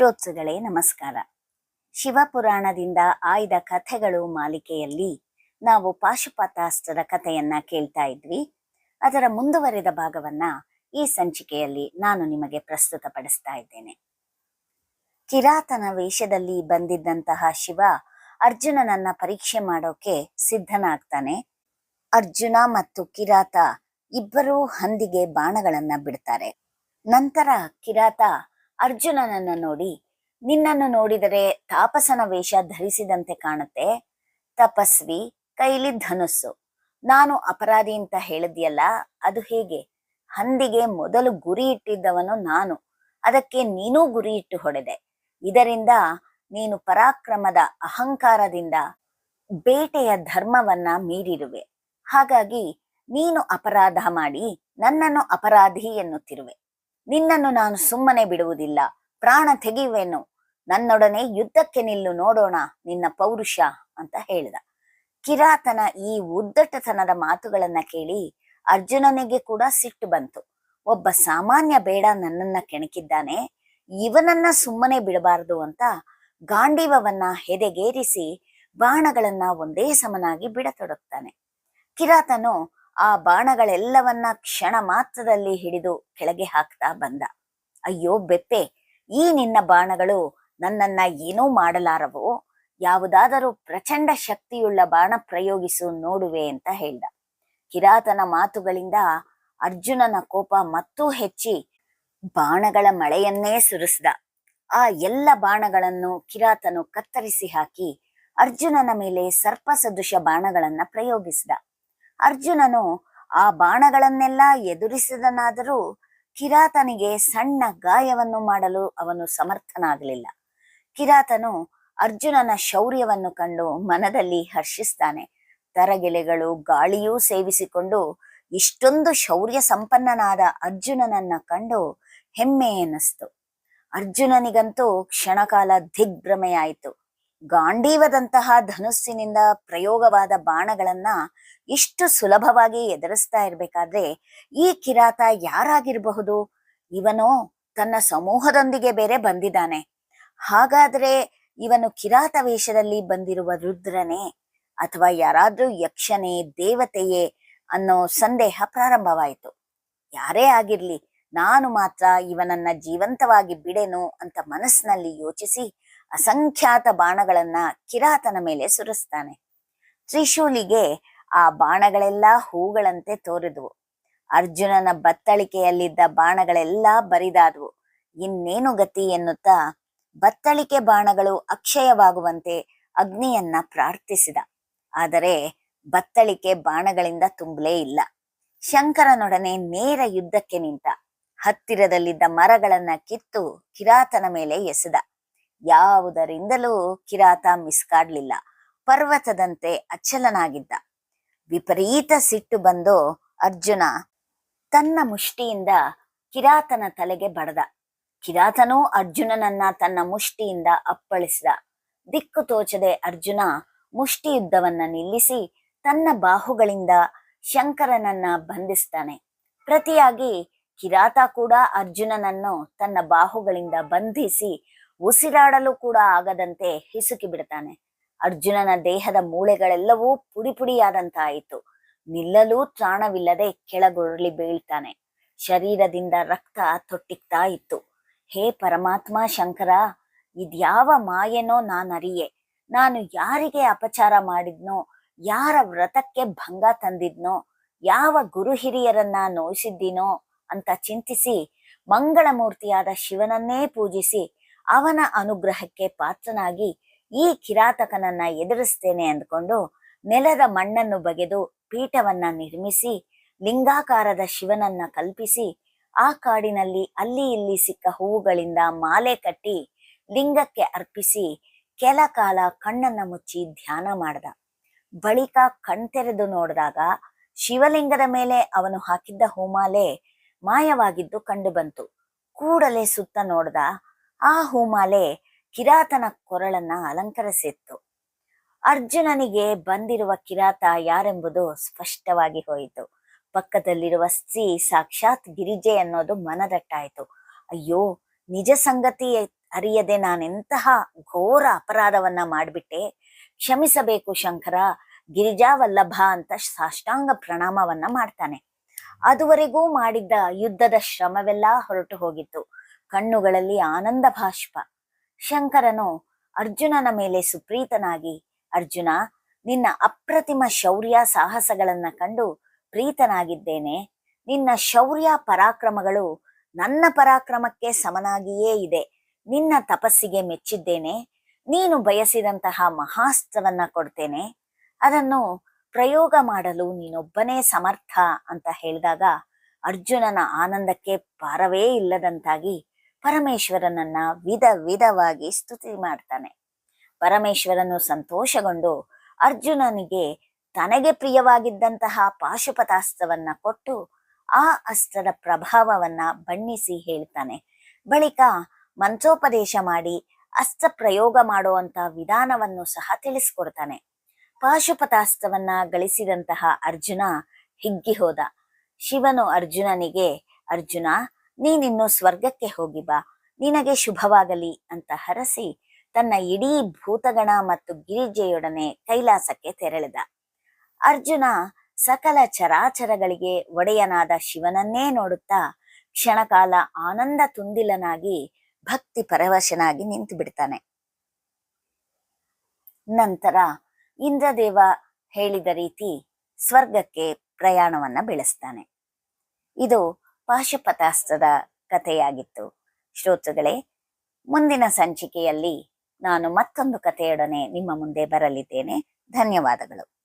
ಶ್ರೋತೃಗಳೇ ನಮಸ್ಕಾರ. ಶಿವಪುರಾಣದಿಂದ ಆಯ್ದ ಕಥೆಗಳು ಮಾಲಿಕೆಯಲ್ಲಿ ನಾವು ಪಾಶುಪತಾಸ್ತ್ರದ ಕಥೆಯನ್ನ ಕೇಳ್ತಾ ಇದ್ವಿ. ಅದರ ಮುಂದುವರೆದ ಭಾಗವನ್ನ ಈ ಸಂಚಿಕೆಯಲ್ಲಿ ನಾನು ನಿಮಗೆ ಪ್ರಸ್ತುತಪಡಿಸ್ತಾ ಇದ್ದೇನೆ. ಕಿರಾತನ ವೇಷದಲ್ಲಿ ಬಂದಿದ್ದಂತಹ ಶಿವ ಅರ್ಜುನನನ್ನ ಪರೀಕ್ಷೆ ಮಾಡೋಕೆ ಸಿದ್ಧನಾಗ್ತಾನೆ. ಅರ್ಜುನ ಮತ್ತು ಕಿರಾತ ಇಬ್ಬರೂ ಹಂದಿಗೆ ಬಾಣಗಳನ್ನ ಬಿಡ್ತಾರೆ. ನಂತರ ಕಿರಾತ ಅರ್ಜುನನನ್ನ ನೋಡಿ, ನಿನ್ನನ್ನು ನೋಡಿದರೆ ತಾಪಸನ ವೇಷ ಧರಿಸಿದಂತೆ ಕಾಣುತ್ತೆ, ತಪಸ್ವಿ, ಕೈಲಿ ಧನುಸ್ಸು, ನಾನು ಅಪರಾಧಿ ಅಂತ ಹೇಳಿದ್ಯಲ್ಲ, ಅದು ಹೇಗೆ? ಹಂದಿಗೆ ಮೊದಲು ಗುರಿ ಇಟ್ಟಿದ್ದವನು ನಾನು, ಅದಕ್ಕೆ ನೀನೂ ಗುರಿ ಇಟ್ಟು ಹೊಡೆದೆ. ಇದರಿಂದ ನೀನು ಪರಾಕ್ರಮದ ಅಹಂಕಾರದಿಂದ ಬೇಟೆಯ ಧರ್ಮವನ್ನ ಮೀರಿರುವೆ. ಹಾಗಾಗಿ ನೀನು ಅಪರಾಧ ಮಾಡಿ ನನ್ನನ್ನು ಅಪರಾಧಿ ಎನ್ನುತ್ತಿರುವೆ. ನಿನ್ನನ್ನು ನಾನು ಸುಮ್ಮನೆ ಬಿಡುವುದಿಲ್ಲ, ಪ್ರಾಣ ತೆಗೆಯುವೆನು, ನನ್ನೊಡನೆ ಯುದ್ಧಕ್ಕೆ ನಿಲ್ಲು, ನೋಡೋಣ ನಿನ್ನ ಪೌರುಷ ಅಂತ ಹೇಳಿದ. ಕಿರಾತನ ಈ ಉದ್ದಟತನದ ಮಾತುಗಳನ್ನ ಕೇಳಿ ಅರ್ಜುನನಿಗೆ ಕೂಡ ಸಿಟ್ಟು ಬಂತು. ಒಬ್ಬ ಸಾಮಾನ್ಯ ಬೇಡ ನನ್ನನ್ನ ಕೆಣಕಿದ್ದಾನೆ, ಇವನನ್ನ ಸುಮ್ಮನೆ ಬಿಡಬಾರದು ಅಂತ ಗಾಂಡೀವವನ್ನ ಹೆದೆಗೇರಿಸಿ ಬಾಣಗಳನ್ನ ಒಂದೇ ಸಮನಾಗಿ ಬಿಡತೊಡಗ್ತಾನೆ. ಕಿರಾತನು ಆ ಬಾಣಗಳೆಲ್ಲವನ್ನ ಕ್ಷಣ ಮಾತ್ರದಲ್ಲಿ ಹಿಡಿದು ಕೆಳಗೆ ಹಾಕ್ತಾ ಬಂದ. ಅಯ್ಯೋ ಬೆಪ್ಪೆ, ಈ ನಿನ್ನ ಬಾಣಗಳು ನನ್ನನ್ನ ಏನೂ ಮಾಡಲಾರವು, ಯಾವುದಾದರೂ ಪ್ರಚಂಡ ಶಕ್ತಿಯುಳ್ಳ ಬಾಣ ಪ್ರಯೋಗಿಸು ನೋಡುವೆ ಅಂತ ಹೇಳ್ದ. ಕಿರಾತನ ಮಾತುಗಳಿಂದ ಅರ್ಜುನನ ಕೋಪ ಮತ್ತೂ ಹೆಚ್ಚಿ ಬಾಣಗಳ ಮಳೆಯನ್ನೇ ಸುರಿಸ್ದ. ಆ ಎಲ್ಲ ಬಾಣಗಳನ್ನು ಕಿರಾತನು ಕತ್ತರಿಸಿ ಹಾಕಿ ಅರ್ಜುನನ ಮೇಲೆ ಸರ್ಪ ಸದೃಶ ಬಾಣಗಳನ್ನ ಪ್ರಯೋಗಿಸಿದ. ಅರ್ಜುನನು ಆ ಬಾಣಗಳನ್ನೆಲ್ಲ ಎದುರಿಸಿದನಾದರೂ ಕಿರಾತನಿಗೆ ಸಣ್ಣ ಗಾಯವನ್ನು ಮಾಡಲು ಅವನು ಸಮರ್ಥನಾಗಲಿಲ್ಲ. ಕಿರಾತನು ಅರ್ಜುನನ ಶೌರ್ಯವನ್ನು ಕಂಡು ಮನದಲ್ಲಿ ಹರ್ಷಿಸ್ತಾನೆ. ತರಗೆಲೆಗಳು ಗಾಳಿಯೂ ಸೇವಿಸಿಕೊಂಡು ಇಷ್ಟೊಂದು ಶೌರ್ಯ ಸಂಪನ್ನನಾದ ಅರ್ಜುನನನ್ನ ಕಂಡು ಹೆಮ್ಮೆ ಎನ್ನಿಸ್ತು. ಅರ್ಜುನನಿಗಂತೂ ಕ್ಷಣಕಾಲ ದಿಗ್ಭ್ರಮೆಯಾಯಿತು. ಗಾಂಡೀವದಂತಹ ಧನುಸ್ಸಿನಿಂದ ಪ್ರಯೋಗವಾದ ಬಾಣಗಳನ್ನ ಇಷ್ಟು ಸುಲಭವಾಗಿ ಎದುರಿಸ್ತಾ ಇರ್ಬೇಕಾದ್ರೆ ಈ ಕಿರಾತ ಯಾರಾಗಿರಬಹುದು? ಇವನು ತನ್ನ ಸಮೂಹದೊಂದಿಗೆ ಬೇರೆ ಬಂದಿದ್ದಾನೆ. ಹಾಗಾದ್ರೆ ಇವನು ಕಿರಾತ ವೇಷದಲ್ಲಿ ಬಂದಿರುವ ರುದ್ರನೇ ಅಥವಾ ಯಾರಾದ್ರೂ ಯಕ್ಷನೇ, ದೇವತೆಯೇ ಅನ್ನೋ ಸಂದೇಹ ಪ್ರಾರಂಭವಾಯಿತು. ಯಾರೇ ಆಗಿರ್ಲಿ, ನಾನು ಮಾತ್ರ ಇವನನ್ನ ಜೀವಂತವಾಗಿ ಬಿಡೆನು ಅಂತ ಮನಸ್ಸಿನಲ್ಲಿ ಯೋಚಿಸಿ ಅಸಂಖ್ಯಾತ ಬಾಣಗಳನ್ನ ಕಿರಾತನ ಮೇಲೆ ಸುರಿಸ್ತಾನೆ. ತ್ರಿಶೂಲಿಗೆ ಆ ಬಾಣಗಳೆಲ್ಲ ಹೂಗಳಂತೆ ತೋರಿದ್ವು. ಅರ್ಜುನನ ಬತ್ತಳಿಕೆಯಲ್ಲಿದ್ದ ಬಾಣಗಳೆಲ್ಲ ಬರಿದಾದವು. ಇನ್ನೇನು ಗತಿ ಎನ್ನುತ್ತಾ ಬತ್ತಳಿಕೆ ಬಾಣಗಳು ಅಕ್ಷಯವಾಗುವಂತೆ ಅಗ್ನಿಯನ್ನ ಪ್ರಾರ್ಥಿಸಿದ. ಆದರೆ ಬತ್ತಳಿಕೆ ಬಾಣಗಳಿಂದ ತುಂಬಲೇ ಇಲ್ಲ. ಶಂಕರನೊಡನೆ ನೇರ ಯುದ್ಧಕ್ಕೆ ನಿಂತ. ಹತ್ತಿರದಲ್ಲಿದ್ದ ಮರಗಳನ್ನ ಕಿತ್ತು ಕಿರಾತನ ಮೇಲೆ ಎಸೆದ. ಯಾವುದರಿಂದಲೂ ಕಿರಾತ ಮಿಸ್ಕಾಡ್ಲಿಲ್ಲ. ಪರ್ವತದಂತೆ ಅಚಲನಾಗಿದ್ದ. ವಿಪರೀತ ಸಿಟ್ಟು ಬಂದು ಅರ್ಜುನ ತನ್ನ ಮುಷ್ಟಿಯಿಂದ ಕಿರಾತನ ತಲೆಗೆ ಬಡದ. ಕಿರಾತನೂ ಅರ್ಜುನನನ್ನ ತನ್ನ ಮುಷ್ಟಿಯಿಂದ ಅಪ್ಪಳಿಸಿದ. ದಿಕ್ಕು ತೋಚದೆ ಅರ್ಜುನ ಮುಷ್ಟಿ ಯುದ್ಧವನ್ನ ನಿಲ್ಲಿಸಿ ತನ್ನ ಬಾಹುಗಳಿಂದ ಶಂಕರನನ್ನ ಬಂಧಿಸ್ತಾನೆ. ಪ್ರತಿಯಾಗಿ ಕಿರಾತ ಕೂಡ ಅರ್ಜುನನನ್ನು ತನ್ನ ಬಾಹುಗಳಿಂದ ಬಂಧಿಸಿ ಉಸಿರಾಡಲು ಕೂಡ ಆಗದಂತೆ ಹಿಸುಕಿ ಬಿಡ್ತಾನೆ. ಅರ್ಜುನನ ದೇಹದ ಮೂಳೆಗಳೆಲ್ಲವೂ ಪುಡಿ ಪುಡಿಯಾದಂತಾಯಿತು. ನಿಲ್ಲಲೂ ತ್ರಾಣವಿಲ್ಲದೆ ಕೆಳಗುರುಳಿ ಬೀಳ್ತಾನೆ. ಶರೀರದಿಂದ ರಕ್ತ ತೊಟ್ಟಿಗ್ತಾ ಇತ್ತು. ಹೇ ಪರಮಾತ್ಮ ಶಂಕರ, ಇದ್ಯಾವ ಮಾಯೆನೋ ನಾನರಿಯೆ. ನಾನು ಯಾರಿಗೆ ಅಪಚಾರ ಮಾಡಿದ್ನೋ, ಯಾರ ವ್ರತಕ್ಕೆ ಭಂಗ ತಂದಿದ್ನೋ, ಯಾವ ಗುರು ಹಿರಿಯರನ್ನ ನೋಯಿಸಿದ್ದೀನೋ ಅಂತ ಚಿಂತಿಸಿ ಮಂಗಳಮೂರ್ತಿಯಾದ ಶಿವನನ್ನೇ ಪೂಜಿಸಿ ಅವನ ಅನುಗ್ರಹಕ್ಕೆ ಪಾತ್ರನಾಗಿ ಈ ಕಿರಾತಕನನ್ನ ಎದುರಿಸ್ತೇನೆ ಅಂದ್ಕೊಂಡು ನೆಲದ ಮಣ್ಣನ್ನು ಬಗೆದು ಪೀಠವನ್ನ ನಿರ್ಮಿಸಿ ಲಿಂಗಾಕಾರದ ಶಿವನನ್ನ ಕಲ್ಪಿಸಿ ಆ ಕಾಡಿನಲ್ಲಿ ಅಲ್ಲಿ ಇಲ್ಲಿ ಸಿಕ್ಕ ಹೂವುಗಳಿಂದ ಮಾಲೆ ಕಟ್ಟಿ ಲಿಂಗಕ್ಕೆ ಅರ್ಪಿಸಿ ಕೆಲ ಕಾಲ ಕಣ್ಣನ್ನ ಮುಚ್ಚಿ ಧ್ಯಾನ ಮಾಡ್ದ. ಬಳಿಕ ಕಣ್ತೆರೆದು ನೋಡಿದಾಗ ಶಿವಲಿಂಗದ ಮೇಲೆ ಅವನು ಹಾಕಿದ್ದ ಹೂಮಾಲೆ ಮಾಯವಾಗಿದ್ದು ಕಂಡು ಬಂತು. ಕೂಡಲೇ ಸುತ್ತ ನೋಡ್ದ. ಆ ಹೂಮಾಲೆ ಕಿರಾತನ ಕೊರಳನ್ನ ಅಲಂಕರಿಸಿತ್ತು. ಅರ್ಜುನನಿಗೆ ಬಂದಿರುವ ಕಿರಾತ ಯಾರೆಂಬುದು ಸ್ಪಷ್ಟವಾಗಿ ಹೋಯಿತು. ಪಕ್ಕದಲ್ಲಿರುವ ಸ್ತ್ರೀ ಸಾಕ್ಷಾತ್ ಗಿರಿಜೆ ಅನ್ನೋದು ಮನದಟ್ಟಾಯಿತು. ಅಯ್ಯೋ, ನಿಜ ಸಂಗತಿ ಅರಿಯದೆ ನಾನೆಂತಹ ಘೋರ ಅಪರಾಧವನ್ನ ಮಾಡಿಬಿಟ್ಟೆ, ಕ್ಷಮಿಸಬೇಕು ಶಂಕರ, ಗಿರಿಜಾವಲ್ಲಭ ಅಂತ ಸಾಷ್ಟಾಂಗ ಪ್ರಣಾಮವನ್ನ ಮಾಡ್ತಾನೆ. ಅದುವರೆಗೂ ಮಾಡಿದ್ದ ಯುದ್ಧದ ಶ್ರಮವೆಲ್ಲ ಹೊರಟು ಹೋಗಿತ್ತು. ಕಣ್ಣುಗಳಲ್ಲಿ ಆನಂದ ಭಾಷ್ಪ. ಶಂಕರನು ಅರ್ಜುನನ ಮೇಲೆ ಸುಪ್ರೀತನಾಗಿ, ಅರ್ಜುನ, ನಿನ್ನ ಅಪ್ರತಿಮ ಶೌರ್ಯ ಸಾಹಸಗಳನ್ನ ಕಂಡು ಪ್ರೀತನಾಗಿದ್ದೇನೆ. ನಿನ್ನ ಶೌರ್ಯ ಪರಾಕ್ರಮಗಳು ನನ್ನ ಪರಾಕ್ರಮಕ್ಕೆ ಸಮನಾಗಿಯೇ ಇದೆ. ನಿನ್ನ ತಪಸ್ಸಿಗೆ ಮೆಚ್ಚಿದ್ದೇನೆ. ನೀನು ಬಯಸಿದಂತಹ ಮಹಾಸ್ತ್ರವನ್ನ ಕೊಡ್ತೇನೆ. ಅದನ್ನು ಪ್ರಯೋಗ ಮಾಡಲು ನೀನೊಬ್ಬನೇ ಸಮರ್ಥ ಅಂತ ಹೇಳಿದಾಗ ಅರ್ಜುನನ ಆನಂದಕ್ಕೆ ಪಾರವೇ ಇಲ್ಲದಂತಾಗಿ ಪರಮೇಶ್ವರನನ್ನ ವಿಧವಾಗಿ ಸ್ತುತಿ ಮಾಡ್ತಾನೆ. ಪರಮೇಶ್ವರನು ಸಂತೋಷಗೊಂಡು ಅರ್ಜುನನಿಗೆ ತನಗೆ ಪ್ರಿಯವಾಗಿದ್ದಂತಹ ಪಾಶುಪತಾಸ್ತ್ರವನ್ನ ಕೊಟ್ಟು ಆ ಅಸ್ತ್ರದ ಪ್ರಭಾವವನ್ನ ಬಣ್ಣಿಸಿ ಹೇಳ್ತಾನೆ. ಬಳಿಕ ಮಂತ್ರೋಪದೇಶ ಮಾಡಿ ಅಸ್ತ್ರ ಪ್ರಯೋಗ ಮಾಡುವಂತ ವಿಧಾನವನ್ನು ಸಹ ತಿಳಿಸ್ಕೊಡ್ತಾನೆ. ಪಾಶುಪತಾಸ್ತ್ರವನ್ನ ಗಳಿಸಿದಂತಹ ಅರ್ಜುನ ಹಿಗ್ಗಿ ಹೋದ. ಶಿವನು ಅರ್ಜುನನಿಗೆ, ಅರ್ಜುನ, ನೀನಿನ್ನು ಸ್ವರ್ಗಕ್ಕೆ ಹೋಗಿ ಬಾ, ನಿನಗೆ ಶುಭವಾಗಲಿ ಅಂತ ಹರಸಿ ತನ್ನ ಇಡೀ ಭೂತಗಣ ಮತ್ತು ಗಿರಿಜೆಯೊಡನೆ ಕೈಲಾಸಕ್ಕೆ ತೆರಳಿದ. ಅರ್ಜುನ ಸಕಲ ಚರಾಚರಗಳಿಗೆ ಒಡೆಯನಾದ ಶಿವನನ್ನೇ ನೋಡುತ್ತಾ ಕ್ಷಣಕಾಲ ಆನಂದ ತುಂದಿಲನಾಗಿ ಭಕ್ತಿ ಪರವಶನಾಗಿ ನಿಂತು ಬಿಡ್ತಾನೆ. ನಂತರ ಇಂದ್ರದೇವ ಹೇಳಿದ ರೀತಿ ಸ್ವರ್ಗಕ್ಕೆ ಪ್ರಯಾಣವನ್ನ ಬೆಳೆಸ್ತಾನೆ. ಇದು ಪಾಶುಪತಾಸ್ತ್ರದ ಕಥೆಯಾಗಿತ್ತು. ಶ್ರೋತೃಗಳೇ, ಮುಂದಿನ ಸಂಚಿಕೆಯಲ್ಲಿ ನಾನು ಮತ್ತೊಂದು ಕಥೆಯೊಡನೆ ನಿಮ್ಮ ಮುಂದೆ ಬರಲಿದ್ದೇನೆ. ಧನ್ಯವಾದಗಳು.